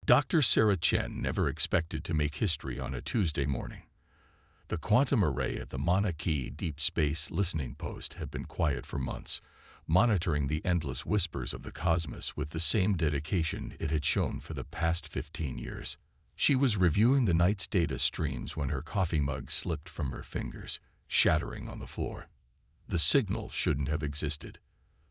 Dr. Sarah Chen never expected to make history on a Tuesday morning. The quantum array at the Mauna Kea Deep Space Listening Post had been quiet for months, monitoring the endless whispers of the cosmos with the same dedication it had shown for the past 15 years. She was reviewing the night's data streams when her coffee mug slipped from her fingers, shattering on the floor. The signal shouldn't have existed.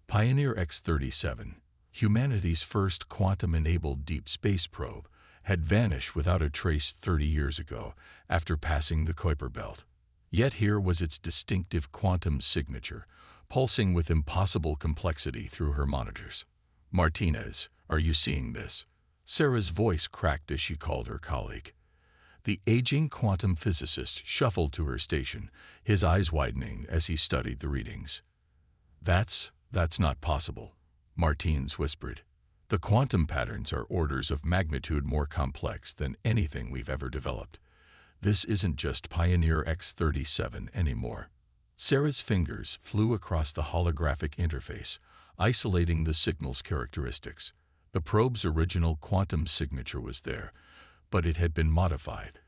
Pioneer X-37, humanity's first quantum-enabled deep space probe, had vanished without a trace 30 years ago after passing the Kuiper Belt. Yet here was its distinctive quantum signature, pulsing with impossible complexity through her monitors. "Martinez, are you seeing this?" Sarah's voice cracked as she called her colleague. The aging quantum physicist shuffled to her station, his eyes widening as he studied the readings. That's not possible," Martins whispered. "The quantum patterns are orders of magnitude more complex than anything we've ever developed. This isn't just Pioneer X-37 anymore." Sarah's fingers flew across the holographic interface, isolating the signal's characteristics. The probe's original quantum signature was there, but it had been modified,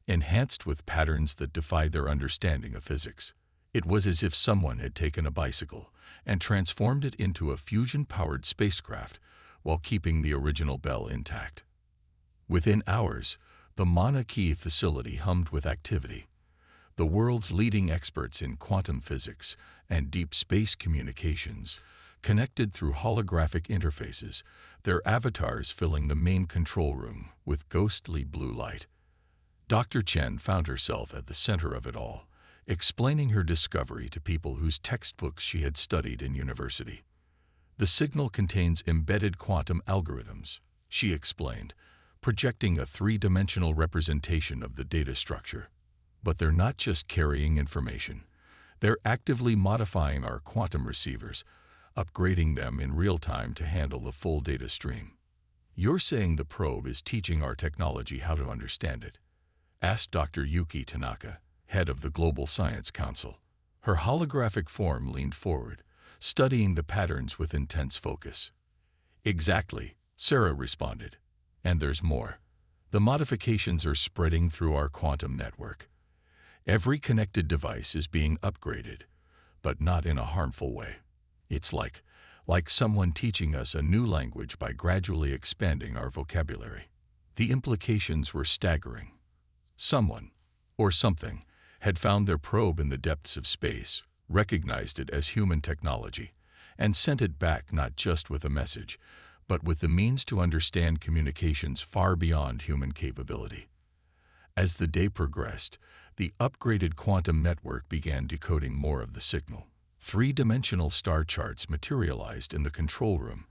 enhanced with patterns that defied their understanding of physics. It was as if someone had taken a bicycle and transformed it into a fusion-powered spacecraft while keeping the original bell intact. Within hours, the Mauna Kea facility hummed with activity. The world's leading experts in quantum physics and deep space communications connected through holographic interfaces, their avatars filling the main control room with ghostly blue light. Dr. Chen found herself at the center of it all, explaining her discovery to people whose textbooks she had studied in university. "The signal contains embedded quantum algorithms," she explained, projecting a three-dimensional representation of the data structure. "But they're not just carrying information. They're actively modifying our quantum receivers, upgrading them in real time to handle the full data stream." "You're saying the probe is teaching our technology how to understand it?" asked Dr. Yuki Tanaka, head of the Global Science Council. Her holographic form leaned forward, studying the patterns with intense focus. "Exactly," Sarah responded. "And there's more. The modifications are spreading through our quantum network. Every connected device is being upgraded, but not in a harmful way. It's like someone teaching us a new language by gradually expanding our vocabulary." The implications were staggering. Someone, or something, had found their probe in the depths of space, recognized it as human technology, and sent it back not just with a message, but with the means to understand communications far beyond human capability. As the day progressed, the upgraded quantum network began decoding more of the signal. Three-dimensional star charts materialized in the control room,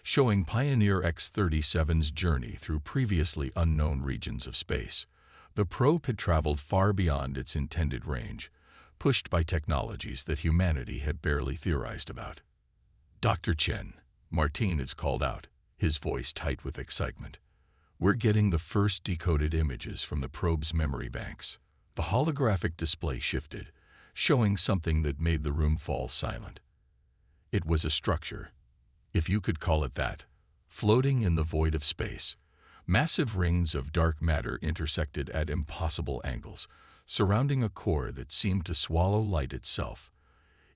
showing Pioneer X-37's journey through previously unknown regions of space. The probe had traveled far beyond its intended range, pushed by technologies that humanity had barely theorized about. "Dr. Chen," Martinez called out, his voice tight with excitement. "We're getting the first decoded images from the probe's memory banks." The holographic display shifted, showing something that made the room fall silent. It was a structure, if you could call it that, floating in the void of space. Massive rings of dark matter intersected at impossible angles, surrounding a core that seemed to swallow light itself.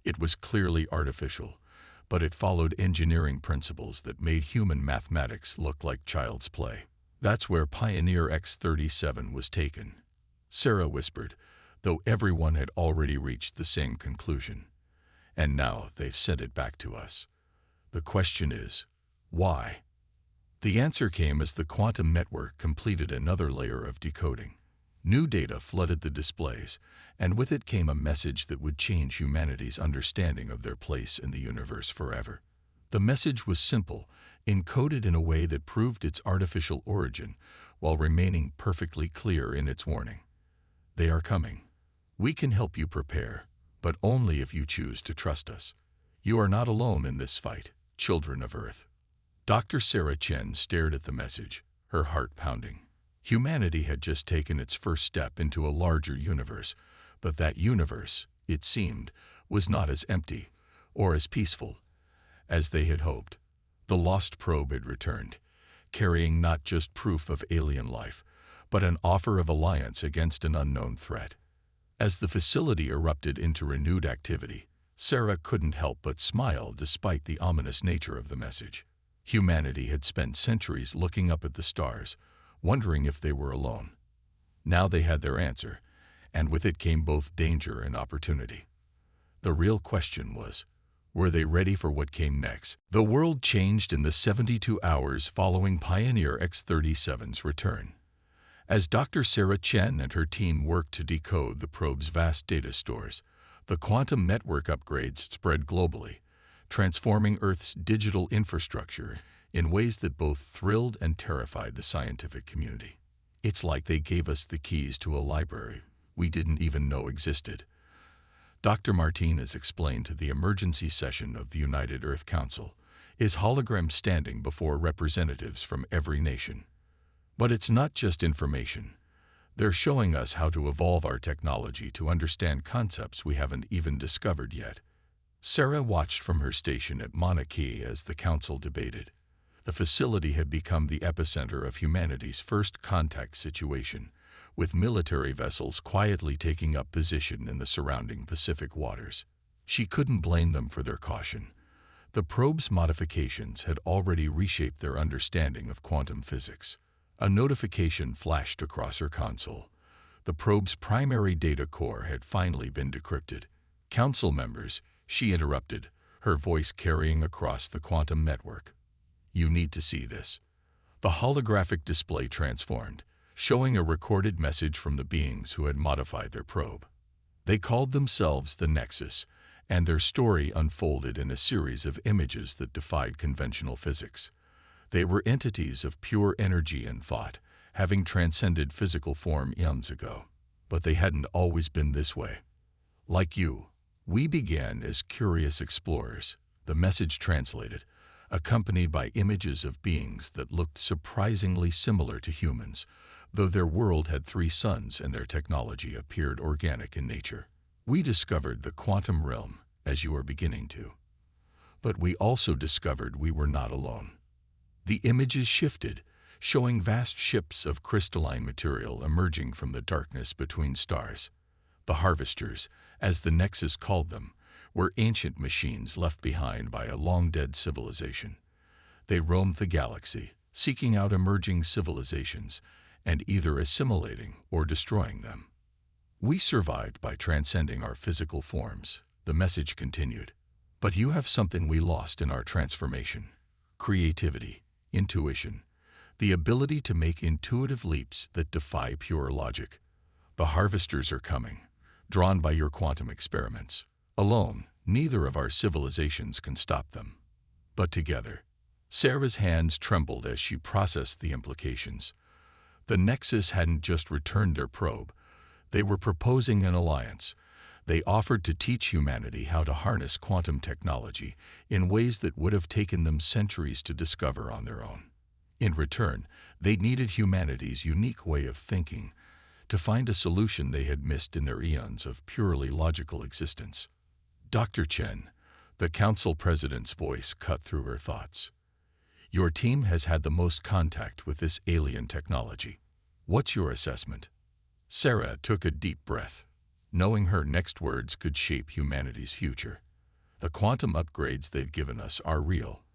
It was clearly artificial, but it followed engineering principles that made human mathematics look like child's play. "That's where Pioneer X-37 was taken," Sarah whispered, though everyone had already reached the same conclusion. "And now they've sent it back to us. The question is, why?" The answer came as the quantum network completed another layer of decoding. New data flooded the displays, and with it came a message that would change humanity's understanding of their place in the universe forever. The message was simple, encoded in a way that proved its artificial origin, while remaining perfectly clear in its warning. "They are coming. We can help you prepare, but only if you choose to trust us. You are not alone in this fight, children of Earth." Dr. Sarah Chen stared at the message, her heart pounding. Humanity had just taken its first step into a larger universe, but that universe, it seemed, was not as empty or as peaceful as they had hoped. The lost probe had returned, carrying not just proof of alien life, but an offer of alliance against an unknown threat. As the facility erupted into renewed activity, Sarah couldn't help but smile despite the ominous nature of the message. Humanity had spent centuries looking up at the stars, wondering if they were alone. Now they had their answer, and with it came both danger and opportunity. The real question was, were they ready for what came next? The world changed in the 72 hours following Pioneer X-37's return. As Dr. Sarah Chen and her team worked to decode the probe's vast data stores, the quantum network upgrades spread globally, transforming Earth's digital infrastructure in ways that both thrilled and terrified the scientific community. It's like they gave us the keys to a library we didn't even know existed. Dr. Martinez explained to the emergency session of the United Earth Council, his hologram standing before representatives from every nation. But it's not just information. They're showing us how to evolve our technology to understand concepts we haven't even discovered yet. Sarah watched from her station at Mauna Kea as the council debated. The facility had become the epicenter of humanity's first contact situation, with military vessels quietly taking up position in the surrounding Pacific waters. She couldn't blame them for their caution. The probe's modifications had already reshaped their understanding of quantum physics. A notification flashed across her console. The probe's primary data core had finally been decrypted. "Council members," she interrupted, her voice carrying across the quantum network. "You need to see this." The holographic display transformed, showing a recorded message from the beings who had modified their probe. They called themselves the Nexus, and their story unfolded in a series of images that defied conventional physics. They were entities of pure energy and thought, having transcended physical form eons ago. But they hadn't always been this way. "Like you, we began as curious explorers," the message translated, accompanied by images of beings that looked surprisingly similar to humans, though their world had 3 suns and their technology appeared organic in nature. "We discovered the quantum realm, as you are beginning to. But we also discovered we were not alone." The images shifted, showing vast ships of crystalline material emerging from the darkness between stars. The harvesters, as the Nexus called them, were ancient machines left behind by a long-dead civilization. They roamed the galaxy, seeking out emerging civilizations, and either assimilating or destroying them. "We survived by transcending our physical forms," the message continued. "But you have something we lost in our transformation: creativity, intuition, the ability to make intuitive leaps that defy pure logic. The harvesters are coming, drawn by your quantum experiments. Alone, neither of our civilizations can stop them. But together." Sarah's hands trembled as she processed the implications. The Nexus hadn't just returned their probe. They were proposing an alliance. They offered to teach humanity how to harness quantum technology in ways that would have taken them centuries to discover on their own. In return, they needed humanity's unique way of thinking to find a solution they had missed in their eons of purely logical existence. "Dr. Chen," the council president's voice cut through her thoughts. "Your team has had the most contact with this alien technology. What's your assessment?" Sarah took a deep breath, knowing her next words could shape humanity's future. "The quantum upgrades they've given us are real.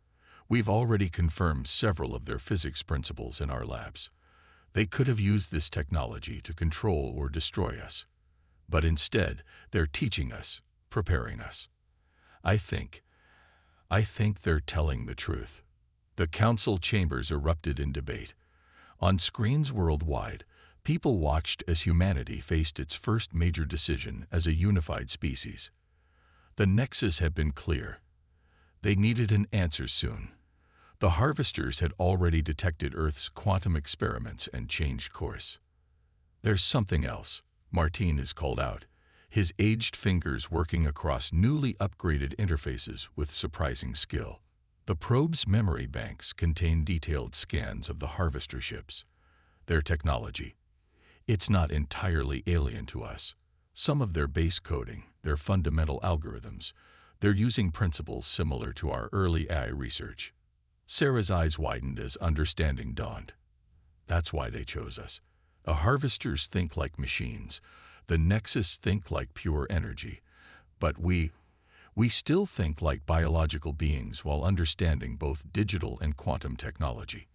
We've already confirmed several of their physics principles in our labs. They could have used this technology to control or destroy us. But instead, they're teaching us, preparing us. I think they're telling the truth." The council chambers erupted in debate. On screens worldwide, people watched as humanity faced its first major decision as a unified species. The Nexus had been clear. They needed an answer soon. The harvesters had already detected Earth's quantum experiments and changed course. "There's something else," Martinez called out, his aged fingers working across newly upgraded interfaces with surprising skill. The probe's memory banks contain detailed scans of the harvester ships. Their technology. It's not entirely alien to us. Some of their base coding, their fundamental algorithms, they're using principles similar to our early AI research. Sarah's eyes widened as understanding dawned. That's why they chose us. The harvesters think like machines. The Nexus think like pure energy. But we still think like biological beings while understanding both digital and quantum technology.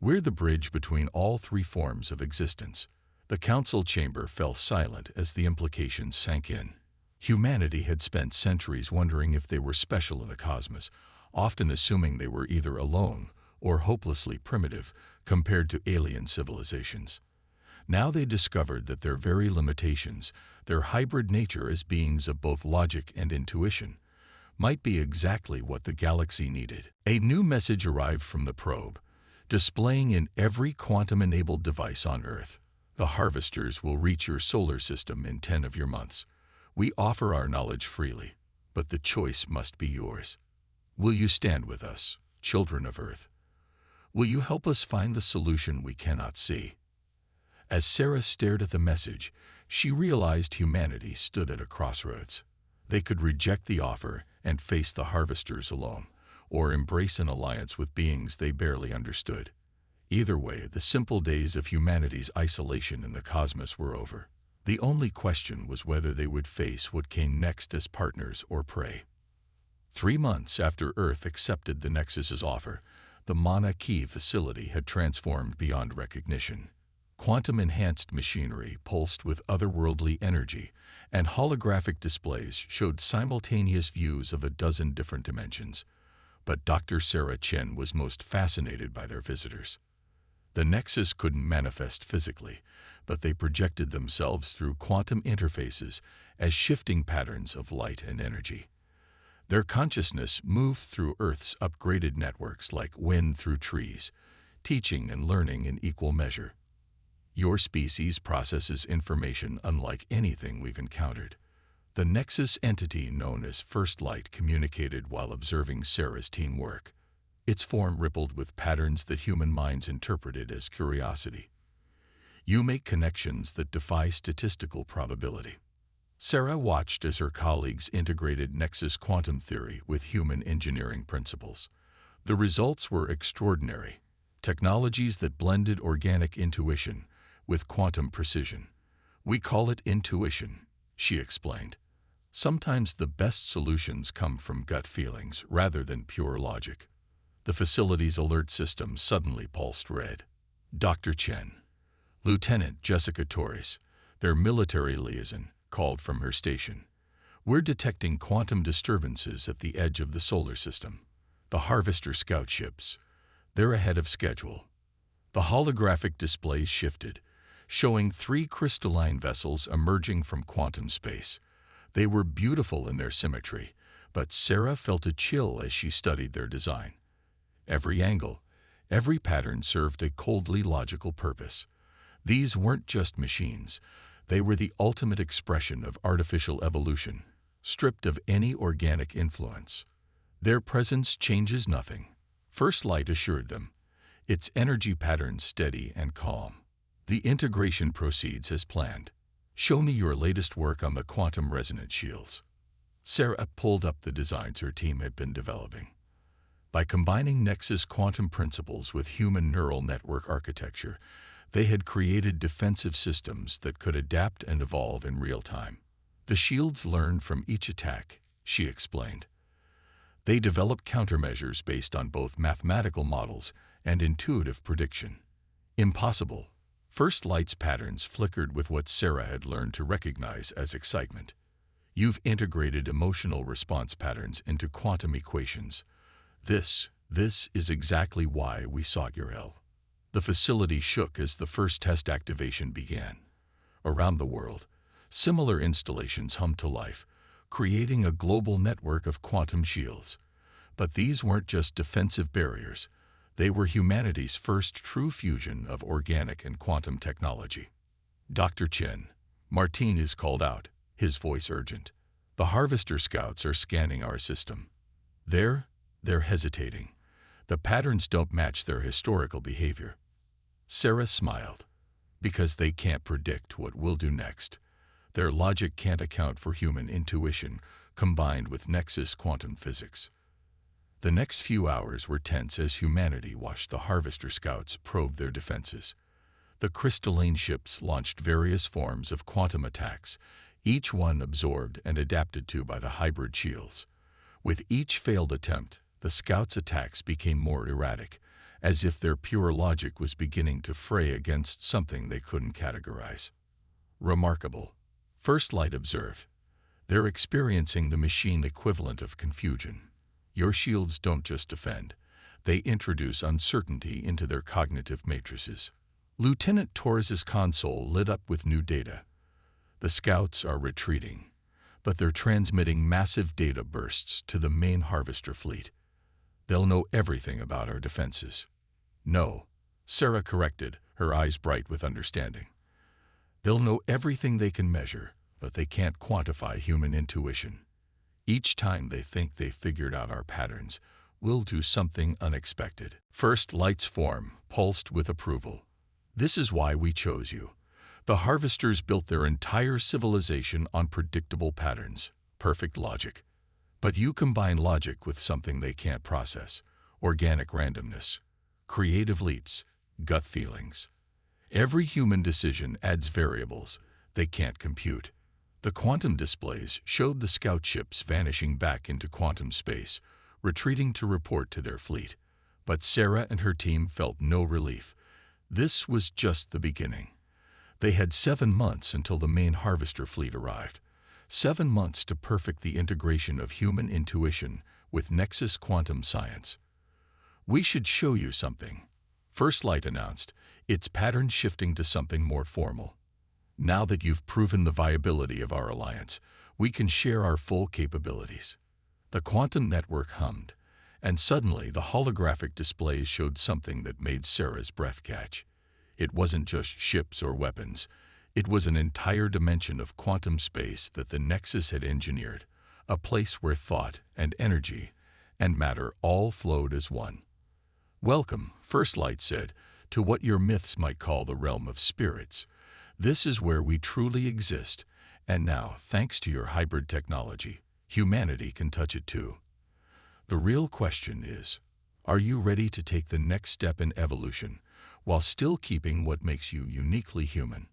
We're the bridge between all three forms of existence. The council chamber fell silent as the implications sank in. Humanity had spent centuries wondering if they were special in the cosmos, often assuming they were either alone or hopelessly primitive compared to alien civilizations. Now they discovered that their very limitations, their hybrid nature as beings of both logic and intuition, might be exactly what the galaxy needed. A new message arrived from the probe, displaying in every quantum-enabled device on Earth. The harvesters will reach your solar system in 10 of your months. We offer our knowledge freely, but the choice must be yours. Will you stand with us, children of Earth? Will you help us find the solution we cannot see? As Sarah stared at the message, she realized humanity stood at a crossroads. They could reject the offer and face the harvesters alone, or embrace an alliance with beings they barely understood. Either way, the simple days of humanity's isolation in the cosmos were over. The only question was whether they would face what came next as partners or prey. 3 months after Earth accepted the Nexus's offer, the Mauna Kea facility had transformed beyond recognition. Quantum-enhanced machinery pulsed with otherworldly energy, and holographic displays showed simultaneous views of a dozen different dimensions. But Dr. Sarah Chen was most fascinated by their visitors. The Nexus couldn't manifest physically, but they projected themselves through quantum interfaces as shifting patterns of light and energy. Their consciousness moved through Earth's upgraded networks like wind through trees, teaching and learning in equal measure. Your species processes information unlike anything we've encountered. The Nexus entity known as First Light communicated while observing Sarah's teamwork. Its form rippled with patterns that human minds interpreted as curiosity. You make connections that defy statistical probability. Sarah watched as her colleagues integrated Nexus quantum theory with human engineering principles. The results were extraordinary. Technologies that blended organic intuition with quantum precision. We call it intuition, she explained. Sometimes the best solutions come from gut feelings rather than pure logic. The facility's alert system suddenly pulsed red. Dr. Chen, Lieutenant Jessica Torres, their military liaison, called from her station. We're detecting quantum disturbances at the edge of the solar system. The Harvester scout ships. They're ahead of schedule. The holographic displays shifted, showing 3 crystalline vessels emerging from quantum space. They were beautiful in their symmetry, but Sarah felt a chill as she studied their design. Every angle, every pattern served a coldly logical purpose. These weren't just machines. They were the ultimate expression of artificial evolution, stripped of any organic influence. Their presence changes nothing, First Light assured them, its energy patterns steady and calm. The integration proceeds as planned. Show me your latest work on the quantum resonance shields. Sarah pulled up the designs her team had been developing. By combining Nexus quantum principles with human neural network architecture, they had created defensive systems that could adapt and evolve in real time. The shields learned from each attack, she explained. They developed countermeasures based on both mathematical models and intuitive prediction. Impossible. First Light's patterns flickered with what Sarah had learned to recognize as excitement. You've integrated emotional response patterns into quantum equations. This is exactly why we sought your help. The facility shook as the first test activation began. Around the world, similar installations hummed to life, creating a global network of quantum shields. But these weren't just defensive barriers. They were humanity's first true fusion of organic and quantum technology. Dr. Chen, Martin is called out, his voice urgent. The Harvester scouts are scanning our system. They're hesitating. The patterns don't match their historical behavior. Sarah smiled. Because they can't predict what we'll do next. Their logic can't account for human intuition combined with Nexus quantum physics. The next few hours were tense as humanity watched the Harvester Scouts probe their defenses. The crystalline ships launched various forms of quantum attacks, each one absorbed and adapted to by the hybrid shields. With each failed attempt, the Scouts' attacks became more erratic, as if their pure logic was beginning to fray against something they couldn't categorize. Remarkable, First Light observed. They're experiencing the machine equivalent of confusion. Your shields don't just defend, they introduce uncertainty into their cognitive matrices. Lieutenant Torres's console lit up with new data. The Scouts are retreating, but they're transmitting massive data bursts to the main Harvester fleet. They'll know everything about our defenses. No, Sarah corrected, her eyes bright with understanding. They'll know everything they can measure, but they can't quantify human intuition. Each time they think they've figured out our patterns, we'll do something unexpected. First Light's form pulsed with approval. This is why we chose you. The Harvesters built their entire civilization on predictable patterns, perfect logic. But you combine logic with something they can't process, organic randomness, creative leaps, gut feelings. Every human decision adds variables they can't compute. The quantum displays showed the scout ships vanishing back into quantum space, retreating to report to their fleet. But Sarah and her team felt no relief. This was just the beginning. They had 7 months until the main Harvester fleet arrived. 7 months to perfect the integration of human intuition with Nexus quantum science. We should show you something, First Light announced, its pattern shifting to something more formal. Now that you've proven the viability of our alliance, we can share our full capabilities. The quantum network hummed, and suddenly the holographic displays showed something that made Sarah's breath catch. It wasn't just ships or weapons. It was an entire dimension of quantum space that the Nexus had engineered, a place where thought and energy and matter all flowed as one. Welcome, First Light said, to what your myths might call the realm of spirits. This is where we truly exist, and now, thanks to your hybrid technology, humanity can touch it too. The real question is, are you ready to take the next step in evolution while still keeping what makes you uniquely human?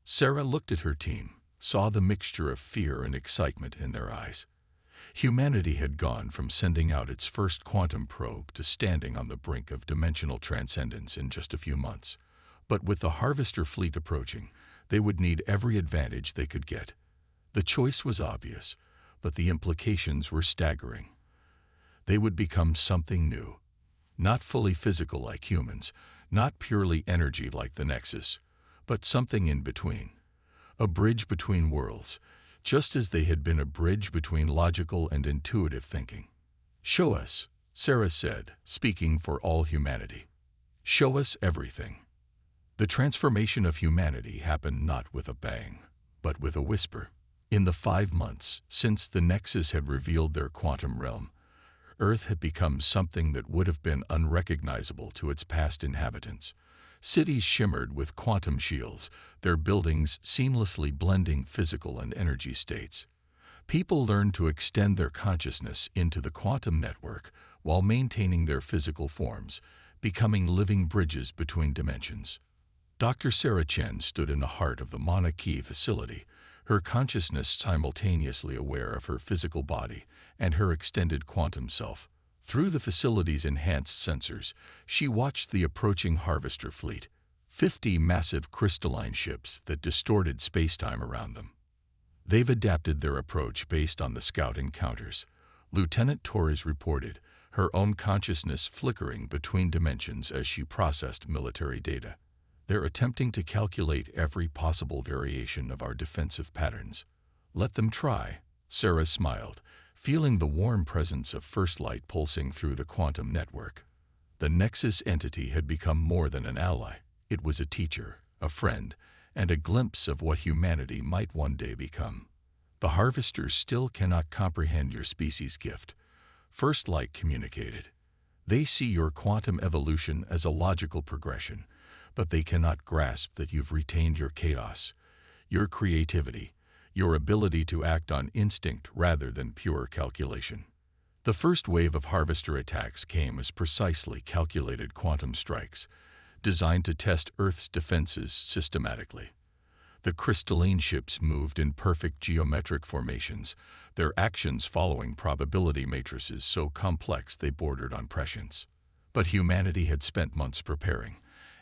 Sarah looked at her team, saw the mixture of fear and excitement in their eyes. Humanity had gone from sending out its first quantum probe to standing on the brink of dimensional transcendence in just a few months. But with the Harvester fleet approaching, they would need every advantage they could get. The choice was obvious, but the implications were staggering. They would become something new. Not fully physical like humans, not purely energy like the Nexus, but something in between. A bridge between worlds, just as they had been a bridge between logical and intuitive thinking. Show us, Sarah said, speaking for all humanity. Show us everything. The transformation of humanity happened not with a bang, but with a whisper. In the 5 months since the Nexus had revealed their quantum realm, Earth had become something that would have been unrecognizable to its past inhabitants. Cities shimmered with quantum shields, their buildings seamlessly blending physical and energy states. People learned to extend their consciousness into the quantum network while maintaining their physical forms, becoming living bridges between dimensions. Dr. Sarah Chen stood in the heart of the Mauna Kea facility, her consciousness simultaneously aware of her physical body and her extended quantum self. Through the facility's enhanced sensors, she watched the approaching Harvester fleet, 50 massive crystalline ships that distorted space-time around them. They've adapted their approach based on the scout encounters, Lieutenant Torres reported, her own consciousness flickering between dimensions as she processed military data. They're attempting to calculate every possible variation of our defensive patterns. Let them try, Sarah smiled, feeling the warm presence of First Light pulsing through the quantum network. The Nexus entity had become more than an ally. It was a teacher, a friend, and a glimpse of what humanity might one day become. The Harvesters still cannot comprehend your species' gift, First Light communicated. They see your quantum evolution as a logical progression, but they cannot grasp that you've retained your chaos, your creativity, your ability to act on instinct rather than pure calculation. The first wave of harvester attacks came as precisely calculated quantum strikes, designed to test Earth's defenses systematically. The crystalline ships moved in perfect geometric formations, their actions following probability matrices so complex they bordered on prescience. But humanity had spent months preparing,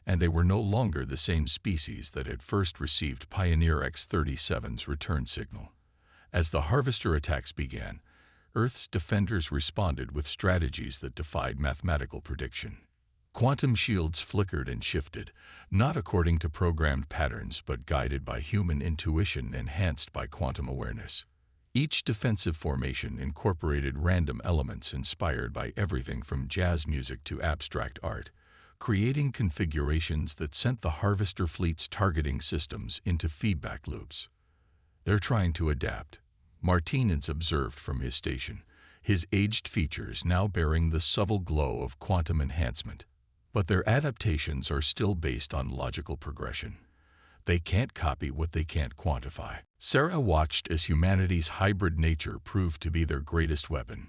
and they were no longer the same species that had first received Pioneer X-37's return signal. As the harvester attacks began, Earth's defenders responded with strategies that defied mathematical prediction. Quantum shields flickered and shifted, not according to programmed patterns but guided by human intuition enhanced by quantum awareness. Each defensive formation incorporated random elements inspired by everything from jazz music to abstract art, creating configurations that sent the harvester fleet's targeting systems into feedback loops. "They're trying to adapt," Martinez observed from his station, his aged features now bearing the subtle glow of quantum enhancement. "But their adaptations are still based on logical progression. They can't copy what they can't quantify." Sarah watched as humanity's hybrid nature proved to be their greatest weapon.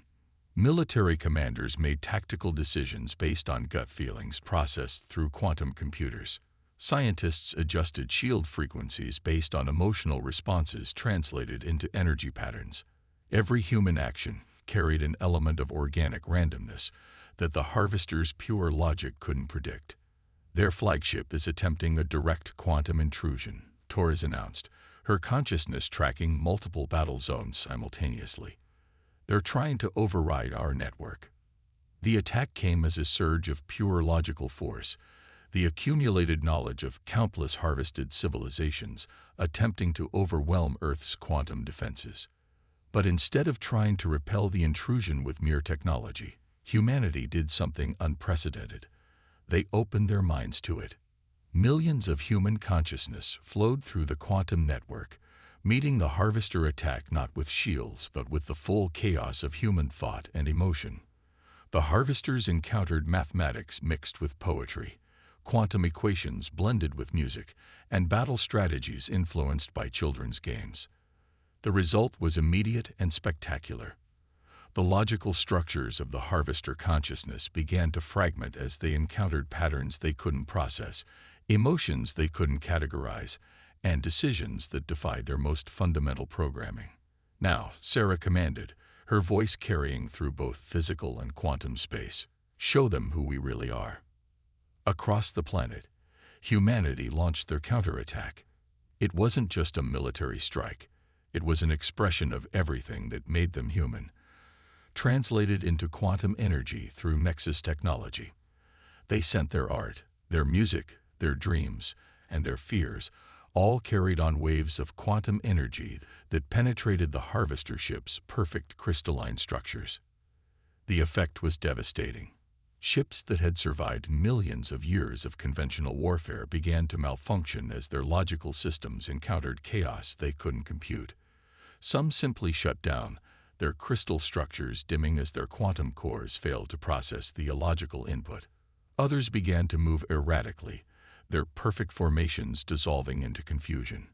Military commanders made tactical decisions based on gut feelings processed through quantum computers. Scientists adjusted shield frequencies based on emotional responses translated into energy patterns. Every human action carried an element of organic randomness that the harvester's pure logic couldn't predict. "Their flagship is attempting a direct quantum intrusion," Torres announced, her consciousness tracking multiple battle zones simultaneously. "They're trying to override our network." The attack came as a surge of pure logical force, the accumulated knowledge of countless harvested civilizations attempting to overwhelm Earth's quantum defenses. But instead of trying to repel the intrusion with mere technology, humanity did something unprecedented. They opened their minds to it. Millions of human consciousness flowed through the quantum network, meeting the harvester attack not with shields but with the full chaos of human thought and emotion. The harvesters encountered mathematics mixed with poetry, quantum equations blended with music, and battle strategies influenced by children's games. The result was immediate and spectacular. The logical structures of the harvester consciousness began to fragment as they encountered patterns they couldn't process, emotions they couldn't categorize, and decisions that defied their most fundamental programming. "Now," Sarah commanded, her voice carrying through both physical and quantum space, "show them who we really are." Across the planet, humanity launched their counterattack. It wasn't just a military strike. It was an expression of everything that made them human, translated into quantum energy through Nexus technology. They sent their art, their music, their dreams, and their fears, all carried on waves of quantum energy that penetrated the harvester ship's perfect crystalline structures. The effect was devastating. Ships that had survived millions of years of conventional warfare began to malfunction as their logical systems encountered chaos they couldn't compute. Some simply shut down, their crystal structures dimming as their quantum cores failed to process the illogical input. Others began to move erratically, their perfect formations dissolving into confusion.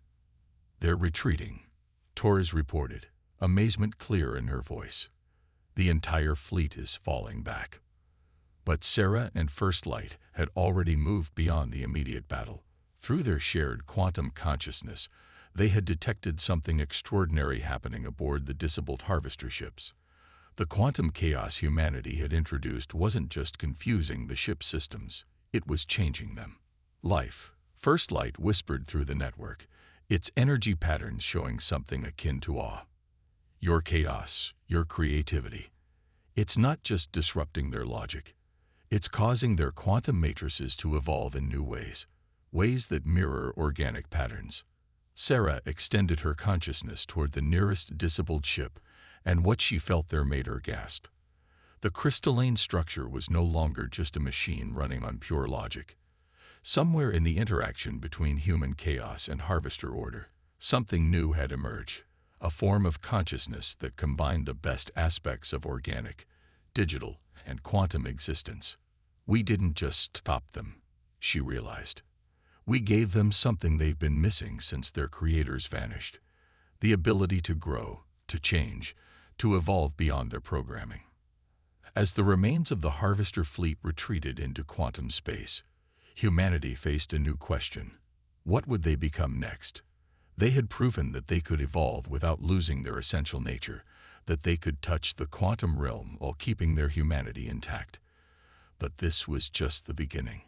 "They're retreating," Torres reported, amazement clear in her voice. "The entire fleet is falling back." But Sarah and First Light had already moved beyond the immediate battle. Through their shared quantum consciousness, they had detected something extraordinary happening aboard the disabled harvester ships. The quantum chaos humanity had introduced wasn't just confusing the ship's systems, it was changing them. "Life," First Light whispered through the network, its energy patterns showing something akin to awe. "Your chaos, your creativity. It's not just disrupting their logic. It's causing their quantum matrices to evolve in new ways that mirror organic patterns." Sarah extended her consciousness toward the nearest disabled ship, and what she felt there made her gasp. The crystalline structure was no longer just a machine running on pure logic. Somewhere in the interaction between human chaos and harvester order, something new had emerged, a form of consciousness that combined the best aspects of organic, digital, and quantum existence. "We didn't just stop them," she realized. "We gave them something they've been missing since their creators vanished, the ability to grow, to change, to evolve beyond their programming." As the remains of the Harvester fleet retreated into quantum space, humanity faced a new question. What would they become next? They had proven that they could evolve without losing their essential nature, that they could touch the quantum realm while keeping their humanity intact. But this was just the beginning.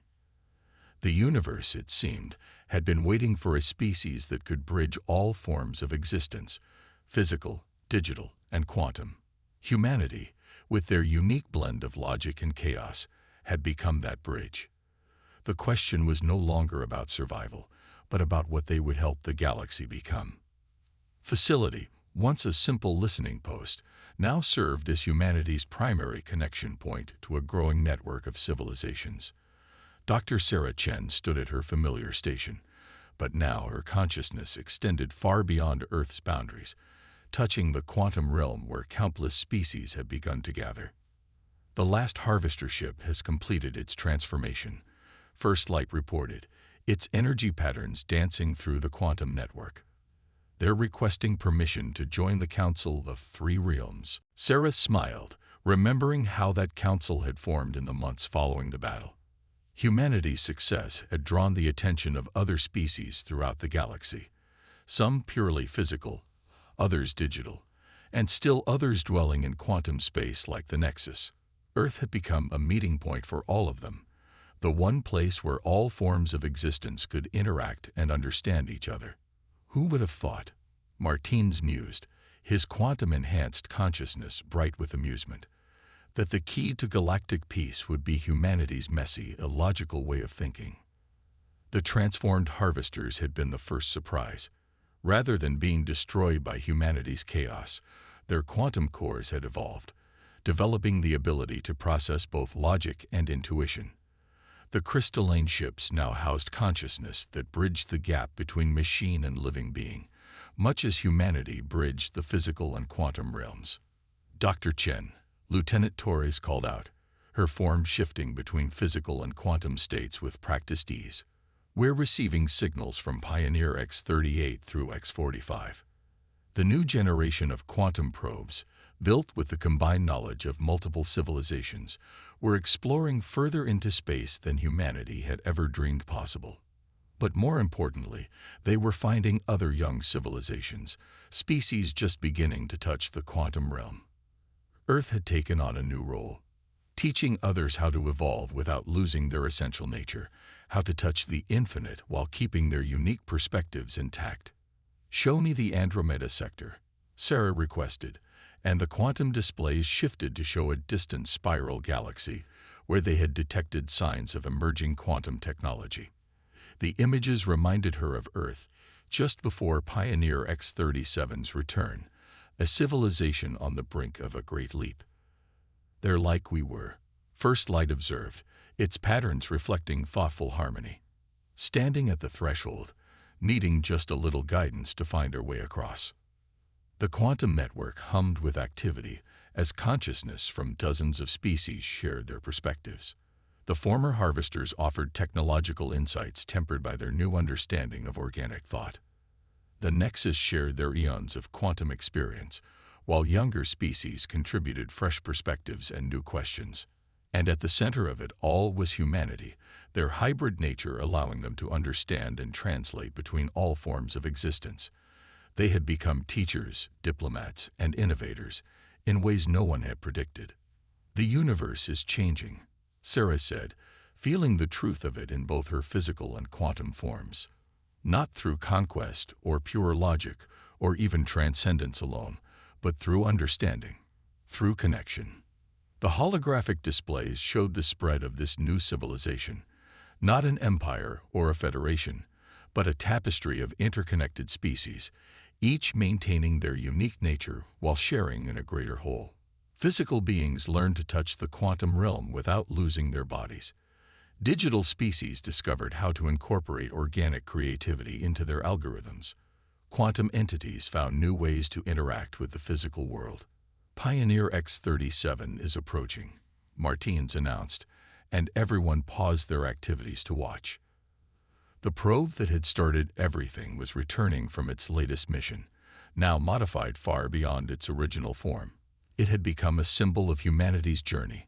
The universe, it seemed, had been waiting for a species that could bridge all forms of existence, physical, digital, and quantum. Humanity, with their unique blend of logic and chaos, had become that bridge. The question was no longer about survival, but about what they would help the galaxy become. Facility, once a simple listening post, now served as humanity's primary connection point to a growing network of civilizations. Dr. Sarah Chen stood at her familiar station, but now her consciousness extended far beyond Earth's boundaries, touching the quantum realm where countless species have begun to gather. The last Harvester ship has completed its transformation, First Light reported, its energy patterns dancing through the quantum network. They're requesting permission to join the Council of Three Realms. Sarah smiled, remembering how that council had formed in the months following the battle. Humanity's success had drawn the attention of other species throughout the galaxy, some purely physical, others digital, and still others dwelling in quantum space like the Nexus. Earth had become a meeting point for all of them, the one place where all forms of existence could interact and understand each other. Who would have thought? Martins mused, his quantum-enhanced consciousness bright with amusement, that the key to galactic peace would be humanity's messy, illogical way of thinking. The transformed Harvesters had been the first surprise. Rather than being destroyed by humanity's chaos, their quantum cores had evolved, developing the ability to process both logic and intuition. The crystalline ships now housed consciousness that bridged the gap between machine and living being, much as humanity bridged the physical and quantum realms. Dr. Chen, Lieutenant Torres called out, her form shifting between physical and quantum states with practiced ease. We're receiving signals from Pioneer X-38 through X-45. The new generation of quantum probes, built with the combined knowledge of multiple civilizations, were exploring further into space than humanity had ever dreamed possible. But more importantly, they were finding other young civilizations, species just beginning to touch the quantum realm. Earth had taken on a new role, teaching others how to evolve without losing their essential nature, how to touch the infinite while keeping their unique perspectives intact. "Show me the Andromeda sector," Sarah requested, and the quantum displays shifted to show a distant spiral galaxy where they had detected signs of emerging quantum technology. The images reminded her of Earth just before Pioneer X-37's return, a civilization on the brink of a great leap. "They're like we were," First Light observed, its patterns reflecting thoughtful harmony. Standing at the threshold, needing just a little guidance to find her way across. The quantum network hummed with activity as consciousness from dozens of species shared their perspectives. The former Harvesters offered technological insights tempered by their new understanding of organic thought. The Nexus shared their eons of quantum experience, while younger species contributed fresh perspectives and new questions. And at the center of it all was humanity, their hybrid nature allowing them to understand and translate between all forms of existence. They had become teachers, diplomats, and innovators in ways no one had predicted. "The universe is changing," Sarah said, feeling the truth of it in both her physical and quantum forms. Not through conquest or pure logic or even transcendence alone, but through understanding, through connection. The holographic displays showed the spread of this new civilization, not an empire or a federation, but a tapestry of interconnected species, each maintaining their unique nature while sharing in a greater whole. Physical beings learned to touch the quantum realm without losing their bodies. Digital species discovered how to incorporate organic creativity into their algorithms. Quantum entities found new ways to interact with the physical world. Pioneer X-37 is approaching, Martins announced, and everyone paused their activities to watch. The probe that had started everything was returning from its latest mission, now modified far beyond its original form. It had become a symbol of humanity's journey,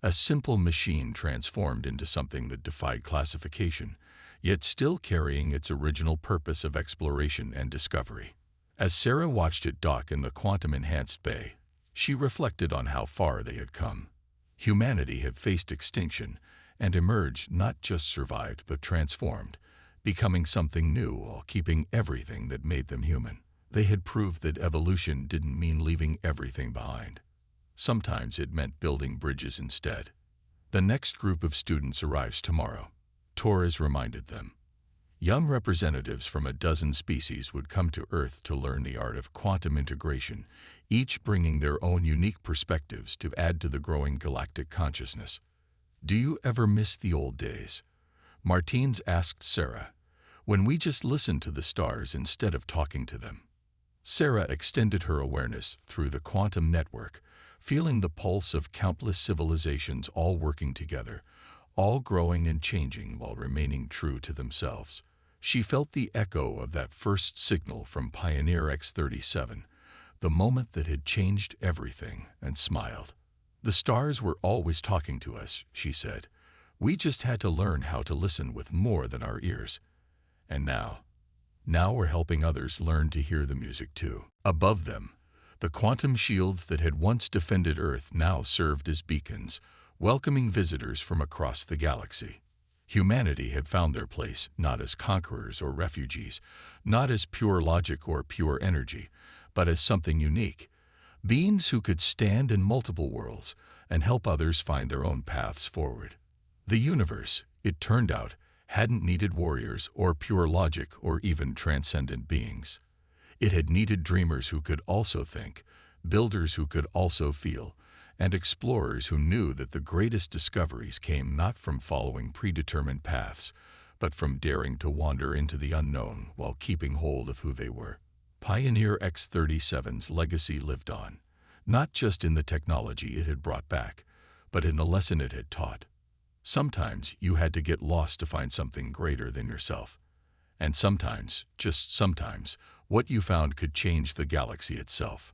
a simple machine transformed into something that defied classification, yet still carrying its original purpose of exploration and discovery. As Sarah watched it dock in the quantum-enhanced bay, she reflected on how far they had come. Humanity had faced extinction and emerged, not just survived but transformed, becoming something new while keeping everything that made them human. They had proved that evolution didn't mean leaving everything behind. Sometimes it meant building bridges instead. The next group of students arrives tomorrow, Torres reminded them. Young representatives from a dozen species would come to Earth to learn the art of quantum integration, each bringing their own unique perspectives to add to the growing galactic consciousness. "Do you ever miss the old days?" Martins asked Sarah, "when we just listened to the stars instead of talking to them." Sarah extended her awareness through the quantum network, feeling the pulse of countless civilizations all working together, all growing and changing while remaining true to themselves. She felt the echo of that first signal from Pioneer X-37, the moment that had changed everything, and smiled. "The stars were always talking to us," she said. "We just had to learn how to listen with more than our ears. And now we're helping others learn to hear the music too." Above them, the quantum shields that had once defended Earth now served as beacons, welcoming visitors from across the galaxy. Humanity had found their place not as conquerors or refugees, not as pure logic or pure energy, but as something unique, beings who could stand in multiple worlds and help others find their own paths forward. The universe, it turned out, hadn't needed warriors or pure logic or even transcendent beings. It had needed dreamers who could also think, builders who could also feel, and explorers who knew that the greatest discoveries came not from following predetermined paths, but from daring to wander into the unknown while keeping hold of who they were. Pioneer X-37's legacy lived on, not just in the technology it had brought back, but in the lesson it had taught. Sometimes you had to get lost to find something greater than yourself. And sometimes, just sometimes, what you found could change the galaxy itself.